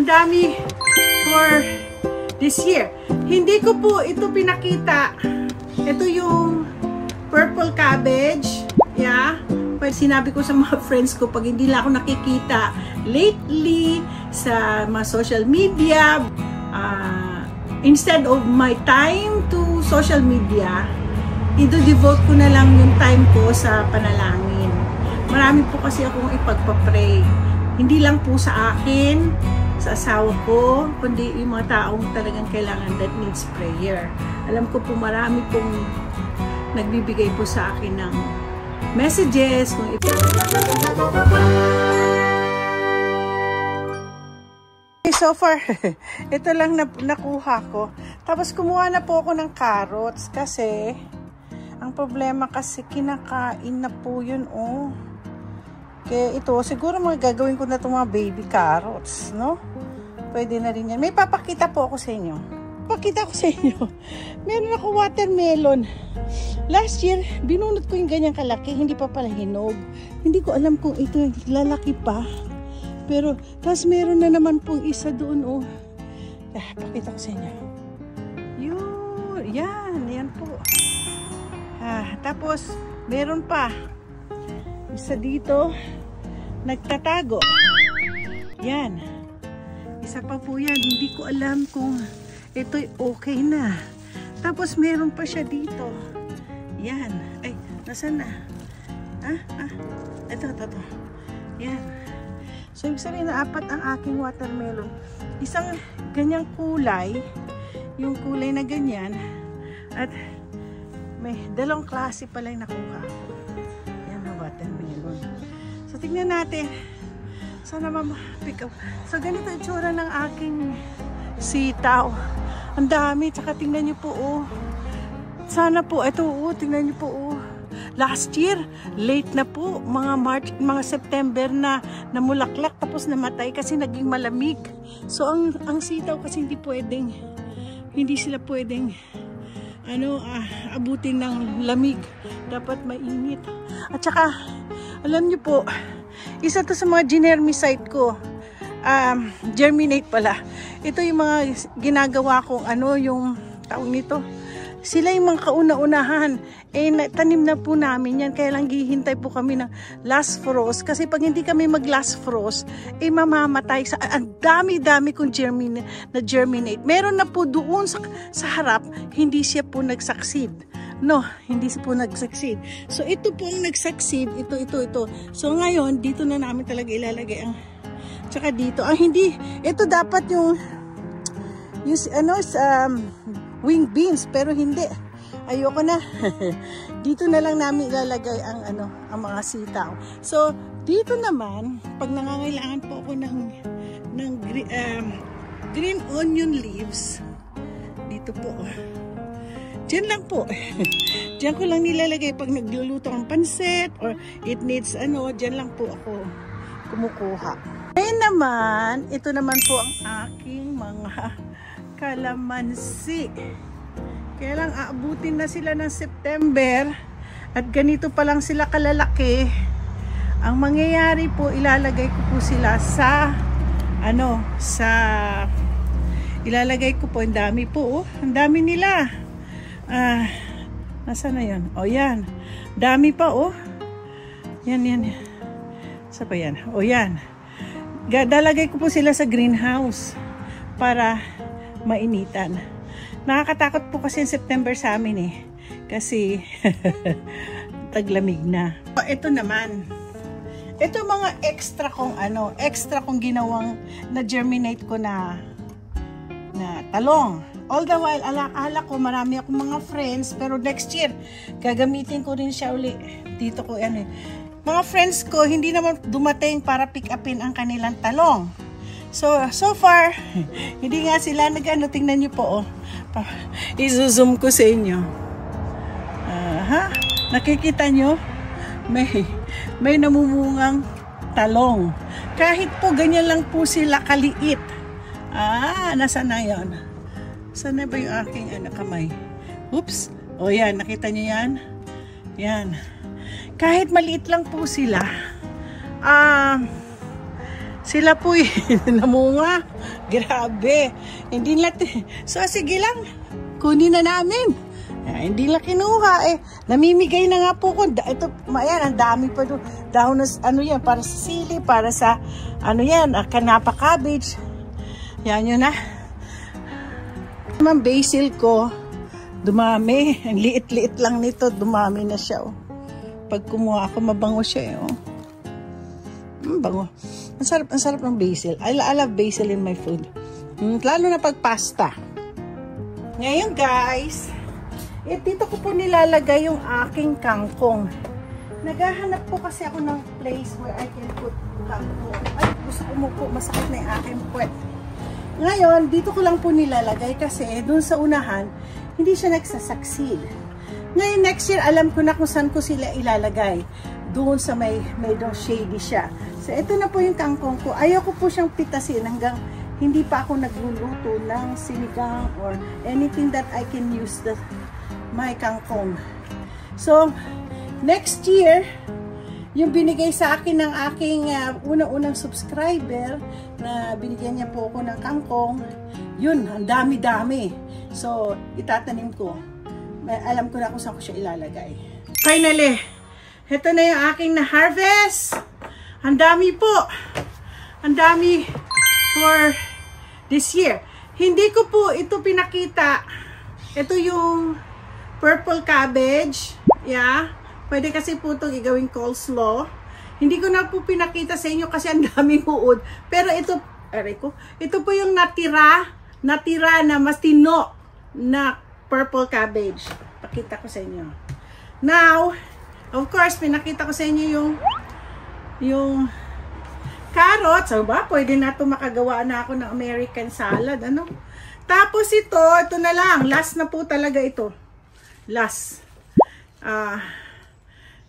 dami for this year. Hindi ko po ito pinakita. Ito yung purple cabbage. Yeah. Sinabi ko sa mga friends ko, pag hindi lang ako nakikita lately sa mga social media, instead of my time to social media, i-devote ko na lang yung time ko sa panalangin. Marami po kasi akong ipagpa-pray. Hindi lang po sa akin, sa asawa ko, kundi yung mga taong talagang kailangan that needs prayer. Alam ko po marami pong nagbibigay po sa akin ng messages. Kung so far, ito lang nakuha ko. Tapos kumuha na po ako ng carrots kasi ang problema kasi kinakain na po yun, oh. Kaya ito, siguro mga gagawin ko na itong mga baby carrots, no? Pwede na rin yan. May papakita po ako sa inyo. Papakita ko sa inyo. Meron ako watermelon. Last year, binunot ko yung ganyang kalaki. Hindi pa pala hinog. Hindi ko alam kung ito lalaki pa. Pero, tapos meron na naman pong isa doon, oh. Pakita ko sa inyo. Yun, yan po. Tapos, meron pa. Isa dito, nagtatago. Yan. Isa pa po yan. Hindi ko alam kung ito'y okay na. Tapos, meron pa siya dito. Yan. Ay, nasaan na? Ito. Yan. So, ibig sabihin na 4 ang aking watermelon. Isang ganyang kulay. Yung kulay na ganyan. At may 2 klase pala yung nakuha ko. Yan ang watermelon. So, tignan natin. Sana ma-pick up. So, ganito yung tsura ng aking sitaw. Ang dami. Tsaka tingnan nyo po, oh. Sana po, ito, oh. Tingnan nyo po, oh. Last year, late na po. Mga March, mga September na namulaklak. Tapos namatay kasi naging malamig. So, ang sitaw kasi hindi sila pwedeng abutin ng lamig. Dapat mainit. At saka, alam nyo po, isa to sa mga genermicide ko. Germinate pala. Ito yung mga ginagawa kong yung tawag nito. Sila yung mga kauna-unahan. Tanim na po namin yan. Kaya lang hihintay po kami ng last frost. Kasi pag hindi kami mag-last frost, mamamatay. Ang dami-dami kong germinate. Meron na po doon sa harap, hindi siya po nag-succeed. No, hindi siya po nag-succeed. So, ito po ang nag-succeed. Ito. So, ngayon, dito na namin talaga ilalagay ang tsaka dito. Hindi, ito dapat yung wing beans, pero hindi. Ayoko na. Dito na lang namin ilalagay ang mga sitaw. So, dito naman, pag nangangailangan po ako ng green onion leaves, dito po. Diyan lang po. Diyan ko lang nilalagay pag nagluluto ng pansit or it needs diyan lang po ako kumukuha. Ngayon naman, ito naman po ang aking mga kalamansi. Kaya lang aabutin na sila ng September at ganito pa lang sila kalalaki. Ang mangyayari po, ilalagay ko po sila sa ilalagay ko po, ang dami po, oh. Ang dami nila. Nasaan na yan? O yan. Dami pa, oh. Yan. Saan pa yan? O yan. Dalagay ko po sila sa greenhouse para mainitan. Nakakatakot po kasi yung September sa amin kasi taglamig na. Ito naman. Ito mga extra kong ginawang na germinate ko na talong. All the while, ala ko marami akong mga friends, pero next year gagamitin ko rin siya uli. Dito ko mga friends ko hindi naman dumating para pick upin ang kanilang talong. So far, hindi nga sila tingnan nyo po, oh. I-zoom ko sa inyo. Nakikita nyo? May namumungang talong. Kahit po ganyan lang po sila kaliit. Nasaan na yun? Saan na ba yung aking kamay? Oops. O yan, nakita nyo yan? Yan. Kahit maliit lang po sila, Sila po namunga. Grabe. Hindi natin. So, sige lang. Kunin na namin. Hindi lang kinuha eh. Namimigay na nga po ko. Ito, ayan, ang dami pa doon. Dahon na, ano yan, para sa sili, para sa, ano yan, kanapa cabbage. Yan yun na. Ang basil ko, dumami. Ang liit-liit lang nito, dumami na siya. Oh. Pag kumuha ako, mabango siya eh. Oh. Bango. Ang sarap ng basil. I love basil in my food. Lalo na pag pasta. Ngayon guys, dito ko po nilalagay yung aking kangkong. Naghahanap po kasi ako ng place where I can put kangkong. Ay, gusto ko mo po, masakit na yung aking puwet. Ngayon, dito ko lang po nilalagay kasi dun sa unahan, hindi siya nagsasucceed. Ngayon, next year, alam ko na kung saan ko sila ilalagay. Doon sa may medyo shady siya. So, ito na po yung kangkong ko. Ayoko po siyang pitasin hanggang hindi pa ako nagluluto ng sinigang or anything that I can use my kangkong. So, next year, yung binigay sa akin ng aking unang-unang subscriber na binigyan niya po ako ng kangkong, yun, ang dami-dami. So, itatanim ko. Alam ko na kung saan ko siya ilalagay. Finally, ito na yung aking na-harvest. Ang dami po. Ang dami for this year. Hindi ko po ito pinakita. Ito yung purple cabbage. Yeah. Pwede kasi po itong igawing coleslaw. Hindi ko na po pinakita sa inyo kasi ang daming uod. Pero ito, ito po yung natira na mastino na purple cabbage. Pakita ko sa inyo. Now, of course, pinakita ko sa inyo yung carrots. So ba, pwede na ito makagawa na ako ng American salad. Ano? Tapos ito na lang. Last na po talaga ito. Last.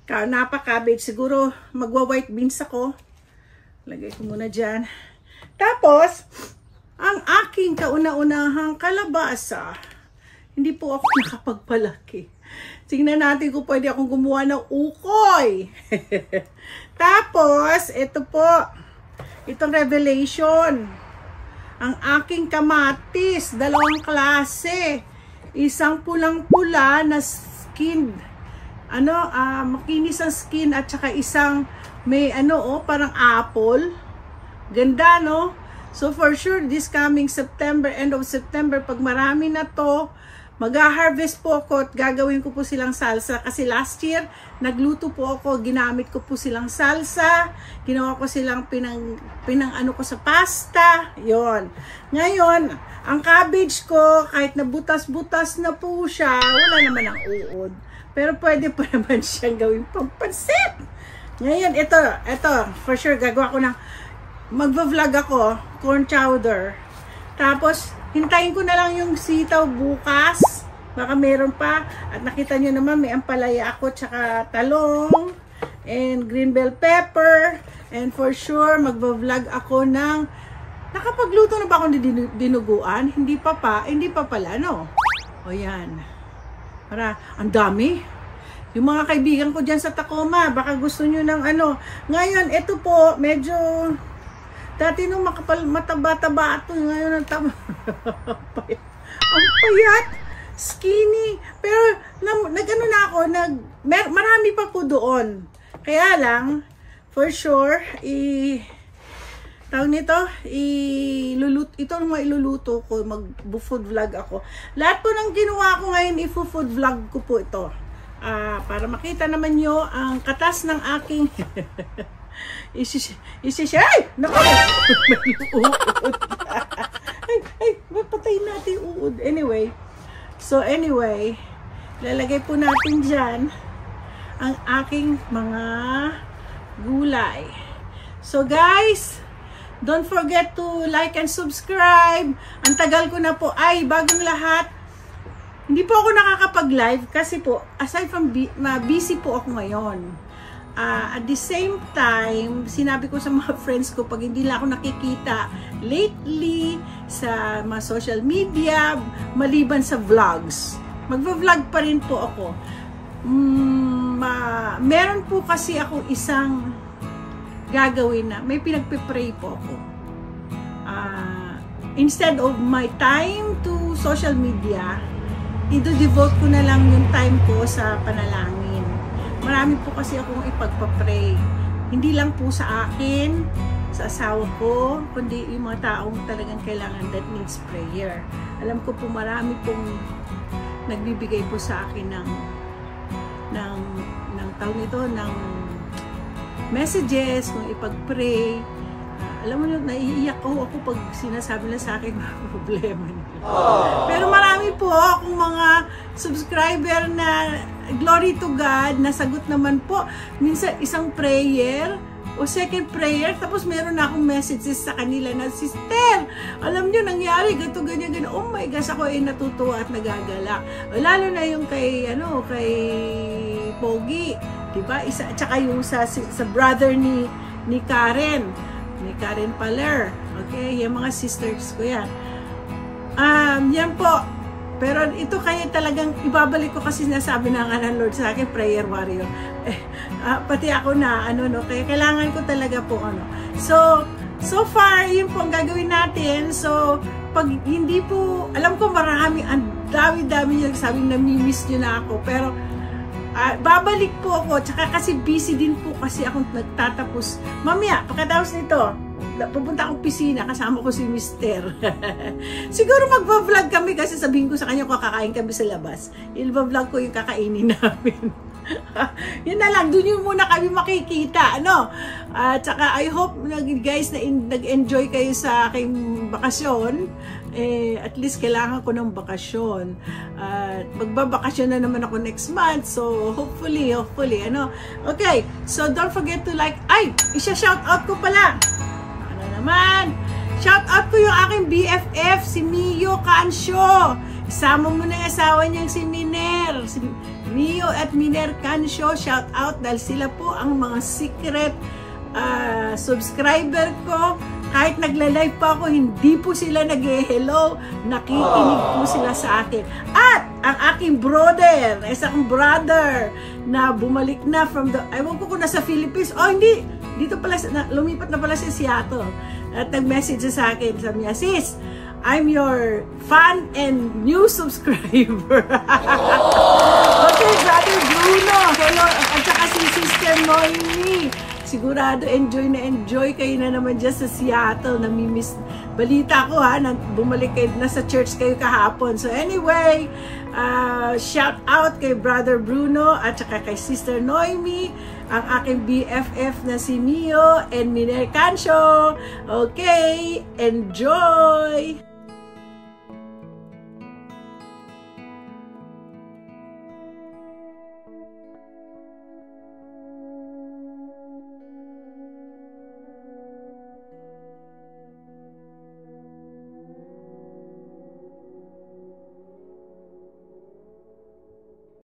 Kanapa cabbage. Siguro magwa-white beans ako. Lagay ko muna dyan. Tapos, ang aking kauna-unahang kalabasa. Hindi po ako nakapagpalaki. Tingnan natin kung pwede akong gumawa ng ukoy. Tapos, ito po. Itong revelation. Ang aking kamatis. Dalawang klase. Isang pulang-pula na skin. Makinis ang skin at saka isang may parang apple. Ganda, no? So for sure, this coming September, end of September, pag marami na to, mag-harvest po ako at gagawin ko po silang salsa. Kasi last year, nagluto po ako, ginamit ko po silang salsa, ginawa ko silang pinang ko sa pasta, yon. Ngayon, ang cabbage ko, kahit na butas-butas na po siya, wala naman ang uod. Pero pwede pa naman siyang gawin pampansit. Ngayon, ito, for sure, gagawa ko ng, magva-vlog ako, corn chowder. Tapos, hintayin ko na lang yung sitaw bukas. Baka meron pa. At nakita nyo naman, may ampalaya ako, tsaka talong, and green bell pepper. And for sure, magva-vlog ako ng, nakapagluto na ba ako ng dinuguan? Hindi pa pala, no? O yan. Para, ang dami. Yung mga kaibigan ko dyan sa Tacoma, baka gusto nyo ng Ngayon, ito po, medyo, dati nung mataba-taba ito, ngayon ang taba. Ang payat, skinny. Pero, na ako, marami pa po doon. Kaya lang, for sure, tawag nito, ito ang mailuluto ko, mag-food vlog ako. Lahat po ng ginawa ko ngayon, i-food vlog ko po ito. Para makita naman nyo ang katas ng aking ay! Naku! May uod. Ay, mapatay natin yung uod. Anyway, lalagay po natin dyan ang aking mga gulay. So guys, don't forget to like and subscribe. Ang tagal ko na po. Ay, bagong lahat. Hindi po ako nakakapag-live kasi po, aside from busy po ako ngayon. At the same time, sinabi ko sa mga friends ko, pag hindi lang ako nakikita lately sa mga social media, maliban sa vlogs, magva-vlog pa rin po ako. Meron po kasi ako isang gagawin na, may pinagpipray po ako. Instead of my time to social media, i-devote ko na lang yung time ko sa panalangin. Marami po kasi akong ipagpapray. Hindi lang po sa akin, sa asawa ko, kundi yung mga taong talagang kailangan that needs prayer. Alam ko po marami pong nagbibigay po sa akin ng tawag nito, ng messages, kung ipag-pray. Alam mo yun, naiiyak ako pag sinasabi na sa akin mga problema nila. Pero marami po akong mga subscriber na glory to God, nasagot naman po. Minsan isang prayer o second prayer, tapos meron na akong messages sa kanila na, "Sister, alam nyo, nangyari, ganito, ganyan, ganyan." Oh my gosh, ako ay natutuwa at nagagala. Lalo na yung kay Pogi, diba? Tsaka yung sa brother ni Karen Paler. Okay, yung mga sisters ko yan. Yan po. Pero ito kaya talagang ibabalik ko kasi sinasabi na nga ng Lord sa akin, prayer warrior. Pati ako na, kaya kailangan ko talaga po, So far, yun po ang gagawin natin. So, pag hindi po, alam ko marami, ang dami-dami yung sabing namimiss nyo na ako. Pero, babalik po ako. Tsaka kasi busy din po kasi akong nagtatapos. Mamaya, pagkatapos nito, pupunta akong pisina, kasama ko si Mister. Siguro magpa-vlog kami kasi sabihin ko sa kanya kung kakain kami sa labas. I-vlog ko yung kakainin namin. Yun na lang, dun yung muna kami makikita, Tsaka I hope guys na nag-enjoy kayo sa aking bakasyon. At least kailangan ko ng bakasyon. Magbabakasyon na naman ako next month. So hopefully, Okay, so don't forget to like. Isa-shout out ko pala. Naman. Shout out ko yung aking BFF, si Mio Cancio. Isama mo na yung asawa niyang si Miner. Si Mio at Miner Cancio, shout out dahil sila po ang mga secret subscriber ko. Kahit nagla-live pa ako, hindi po sila nag-hello. Nakikinig po sila sa akin. At ang aking brother, isang brother na bumalik na from the, ewan ko kung nasa Philippines. Hindi. Dito pala, lumipat na pala si Seattle. At nag-message sa akin, sabi niya, "Sis, I'm your fan and new subscriber." Okay, Brother Bruno. Hello. At saka si Sister Noemi. Sigurado enjoy kayo na naman dyan sa Seattle. Namimiss. Balita ko na bumalik kayo, nasa church kayo kahapon. So anyway, shout out kay Brother Bruno at saka kay Sister Noemi, ang aking BFF na si Mio and Miner Cancio. Okay, enjoy!